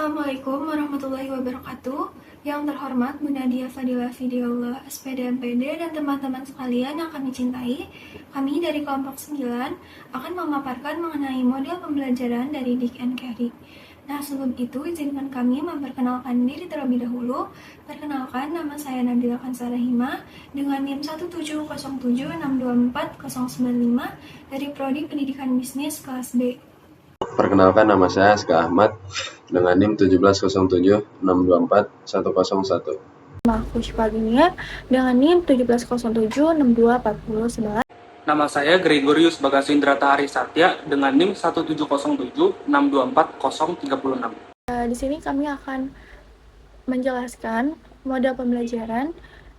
Assalamualaikum warahmatullahi wabarakatuh. Yang terhormat Bu Nadia Fadila Fidiallah, SPD MPD, dan teman-teman sekalian yang kami cintai, kami dari kelompok 9 akan memaparkan mengenai model pembelajaran dari Dick and Carey. Nah, sebelum itu izinkan kami memperkenalkan diri terlebih dahulu. Perkenalkan, nama saya Nabila Kansarahima dengan NIM 17076240095 dari Prodi Pendidikan Bisnis kelas B. Perkenalkan, nama saya Aska Ahmad dengan NIM 17076241001. Nama aku Syifa Dunia dengan NIM 170762401. Nama saya Gregorius Bagasindra Tahari Satya dengan NIM 17076240036. Di sini kami akan menjelaskan model pembelajaran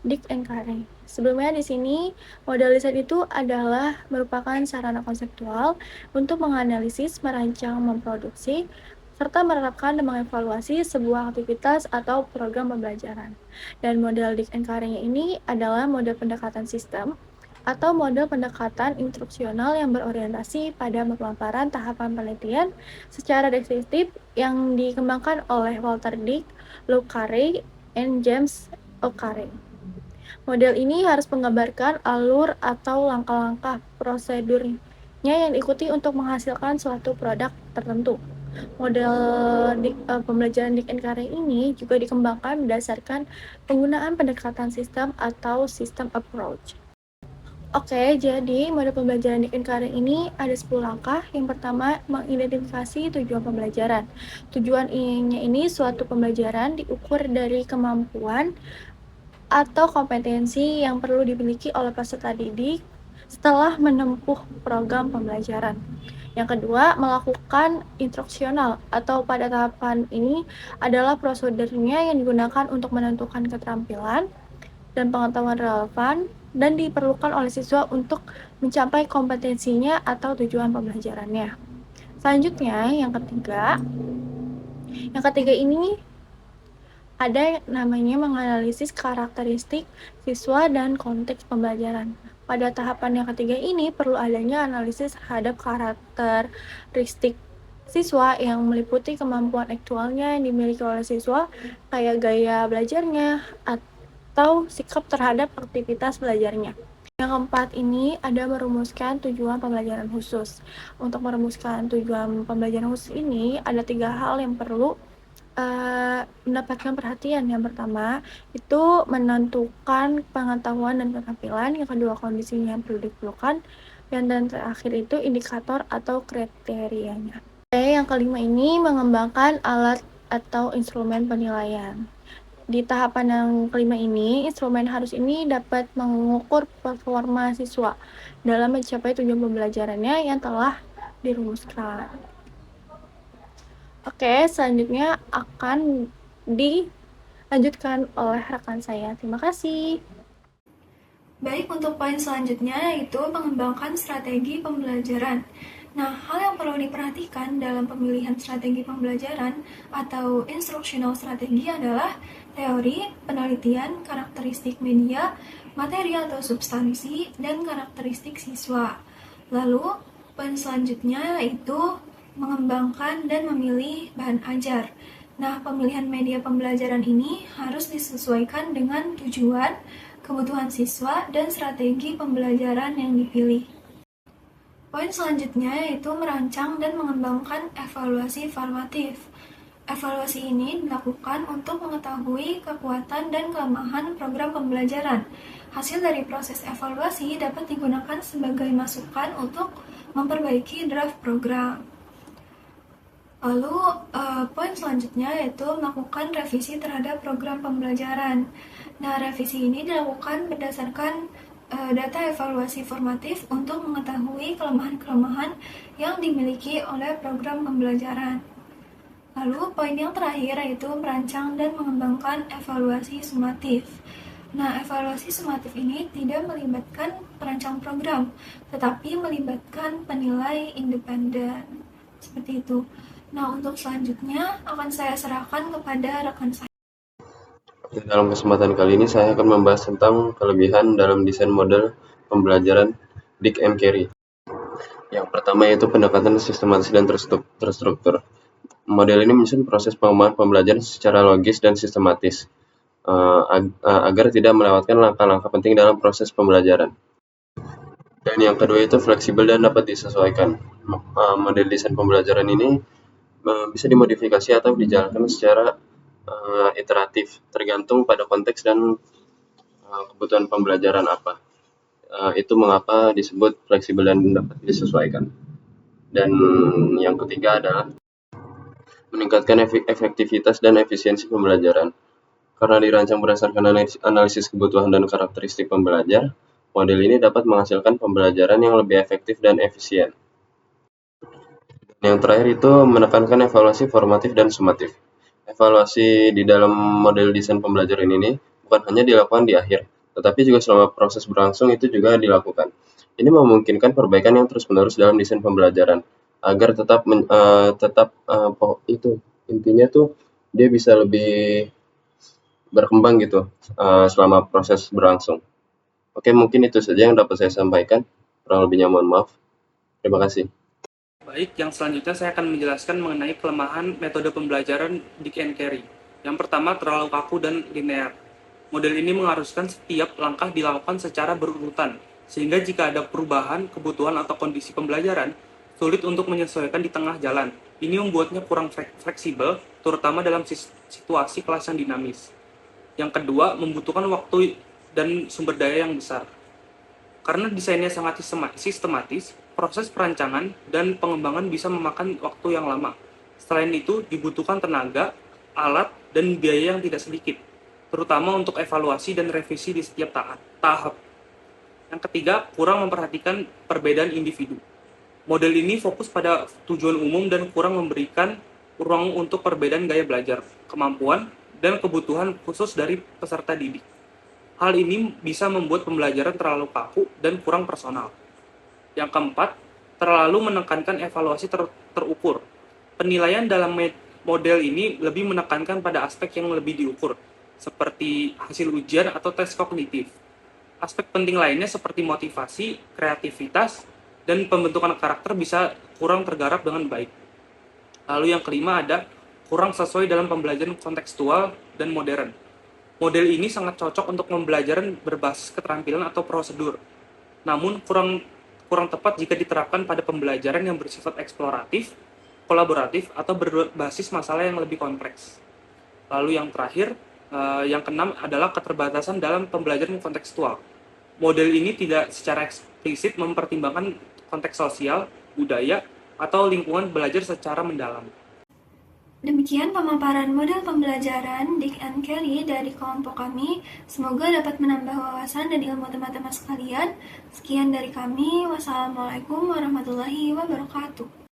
Dick and Carey. Sebelumnya di sini model riset itu adalah merupakan sarana konseptual untuk menganalisis, merancang, memproduksi, serta menerapkan dan mengevaluasi sebuah aktivitas atau program pembelajaran. Dan model Dick and Carey ini adalah model pendekatan sistem atau model pendekatan instruksional yang berorientasi pada pemaparan tahapan penelitian secara deskriptif yang dikembangkan oleh Walter Dick, Luke Carey, dan James O. Carey. Model ini harus menggambarkan alur atau langkah-langkah prosedurnya yang diikuti untuk menghasilkan suatu produk tertentu. Model pembelajaran Dick and Carey ini juga dikembangkan berdasarkan penggunaan pendekatan sistem atau system approach. Oke, jadi model pembelajaran Dick and Carey ini ada 10 langkah. Yang pertama, mengidentifikasi tujuan pembelajaran. Tujuannya ini suatu pembelajaran diukur dari kemampuan atau kompetensi yang perlu dimiliki oleh peserta didik setelah menempuh program pembelajaran. Yang kedua, melakukan instruksional atau pada tahapan ini adalah prosedurnya yang digunakan untuk menentukan keterampilan dan pengetahuan relevan dan diperlukan oleh siswa untuk mencapai kompetensinya atau tujuan pembelajarannya. Selanjutnya, yang ketiga ini ada namanya menganalisis karakteristik siswa dan konteks pembelajaran. Pada tahapan yang ketiga ini perlu adanya analisis terhadap karakteristik siswa yang meliputi kemampuan aktualnya yang dimiliki oleh siswa, kayak gaya belajarnya atau sikap terhadap aktivitas belajarnya. Yang keempat ini ada merumuskan tujuan pembelajaran khusus. Untuk merumuskan tujuan pembelajaran khusus ini ada 3 hal yang perlu mendapatkan perhatian. Yang pertama itu menentukan pengetahuan dan keterampilan, yang kedua kondisinya yang perlu diperlukan, dan terakhir itu indikator atau kriterianya. Yang kelima ini mengembangkan alat atau instrumen penilaian. Di tahapan yang kelima ini, instrumen harus ini dapat mengukur performa siswa dalam mencapai tujuan pembelajarannya yang telah dirumuskan. Oke, selanjutnya akan dilanjutkan oleh rekan saya. Terima kasih. Baik, untuk poin selanjutnya yaitu mengembangkan strategi pembelajaran. Nah, hal yang perlu diperhatikan dalam pemilihan strategi pembelajaran atau instructional strategi adalah teori, penelitian, karakteristik media, materi atau substansi, dan karakteristik siswa. Lalu, poin selanjutnya yaitu mengembangkan dan memilih bahan ajar. Nah, pemilihan media pembelajaran ini harus disesuaikan dengan tujuan, kebutuhan siswa, dan strategi pembelajaran yang dipilih. Poin selanjutnya yaitu merancang dan mengembangkan evaluasi formatif. Evaluasi ini dilakukan untuk mengetahui kekuatan dan kelemahan program pembelajaran. Hasil dari proses evaluasi dapat digunakan sebagai masukan untuk memperbaiki draft program. Lalu, poin selanjutnya yaitu melakukan revisi terhadap program pembelajaran. Nah, revisi ini dilakukan berdasarkan data evaluasi formatif untuk mengetahui kelemahan-kelemahan yang dimiliki oleh program pembelajaran. Lalu, poin yang terakhir yaitu merancang dan mengembangkan evaluasi sumatif. Nah, evaluasi sumatif ini tidak melibatkan perancang program, tetapi melibatkan penilai independen. Seperti itu. Nah, untuk selanjutnya akan saya serahkan kepada rekan saya. Dalam kesempatan kali ini saya akan membahas tentang kelebihan dalam desain model pembelajaran Dick and Carey. Yang pertama yaitu pendekatan sistematis dan terstruktur. Model ini menyusun proses pengembangan pembelajaran secara logis dan sistematis, agar tidak melewatkan langkah-langkah penting dalam proses pembelajaran. Dan yang kedua itu fleksibel dan dapat disesuaikan. Model desain pembelajaran ini bisa dimodifikasi atau dijalankan secara iteratif, tergantung pada konteks dan kebutuhan pembelajaran apa. Itu mengapa disebut fleksibel dan dapat disesuaikan. Dan yang ketiga adalah meningkatkan efektivitas dan efisiensi pembelajaran. Karena dirancang berdasarkan analisis kebutuhan dan karakteristik pembelajar, model ini dapat menghasilkan pembelajaran yang lebih efektif dan efisien. Yang terakhir itu menekankan evaluasi formatif dan sumatif. Evaluasi di dalam model desain pembelajaran ini bukan hanya dilakukan di akhir, tetapi juga selama proses berlangsung itu juga dilakukan. Ini memungkinkan perbaikan yang terus-menerus dalam desain pembelajaran agar intinya tuh dia bisa lebih berkembang gitu selama proses berlangsung. Oke, mungkin itu saja yang dapat saya sampaikan. Kurang lebihnya mohon maaf. Terima kasih. Baik, yang selanjutnya saya akan menjelaskan mengenai kelemahan metode pembelajaran Dick and Carey. Yang pertama, terlalu kaku dan linear. Model ini mengharuskan setiap langkah dilakukan secara berurutan, sehingga jika ada perubahan, kebutuhan, atau kondisi pembelajaran, sulit untuk menyesuaikan di tengah jalan. Ini membuatnya kurang fleksibel, terutama dalam situasi kelas yang dinamis. Yang kedua, membutuhkan waktu dan sumber daya yang besar. Karena desainnya sangat sistematis, proses perancangan dan pengembangan bisa memakan waktu yang lama. Selain itu, dibutuhkan tenaga, alat, dan biaya yang tidak sedikit, terutama untuk evaluasi dan revisi di setiap tahap. Yang ketiga, kurang memperhatikan perbedaan individu. Model ini fokus pada tujuan umum dan kurang memberikan ruang untuk perbedaan gaya belajar, kemampuan, dan kebutuhan khusus dari peserta didik. Hal ini bisa membuat pembelajaran terlalu kaku dan kurang personal. Yang keempat, terlalu menekankan evaluasi terukur. Penilaian dalam model ini lebih menekankan pada aspek yang lebih diukur, seperti hasil ujian atau tes kognitif. Aspek penting lainnya seperti motivasi, kreativitas, dan pembentukan karakter bisa kurang tergarap dengan baik. Lalu yang kelima ada kurang sesuai dalam pembelajaran kontekstual dan modern. Model ini sangat cocok untuk pembelajaran berbasis keterampilan atau prosedur, namun kurang tepat jika diterapkan pada pembelajaran yang bersifat eksploratif, kolaboratif, atau berbasis masalah yang lebih kompleks. Lalu yang terakhir, yang keenam adalah keterbatasan dalam pembelajaran kontekstual. Model ini tidak secara eksplisit mempertimbangkan konteks sosial, budaya, atau lingkungan belajar secara mendalam. Demikian pemaparan model pembelajaran Dick and Carey dari kelompok kami. Semoga dapat menambah wawasan dan ilmu teman-teman sekalian. Sekian dari kami. Wassalamualaikum warahmatullahi wabarakatuh.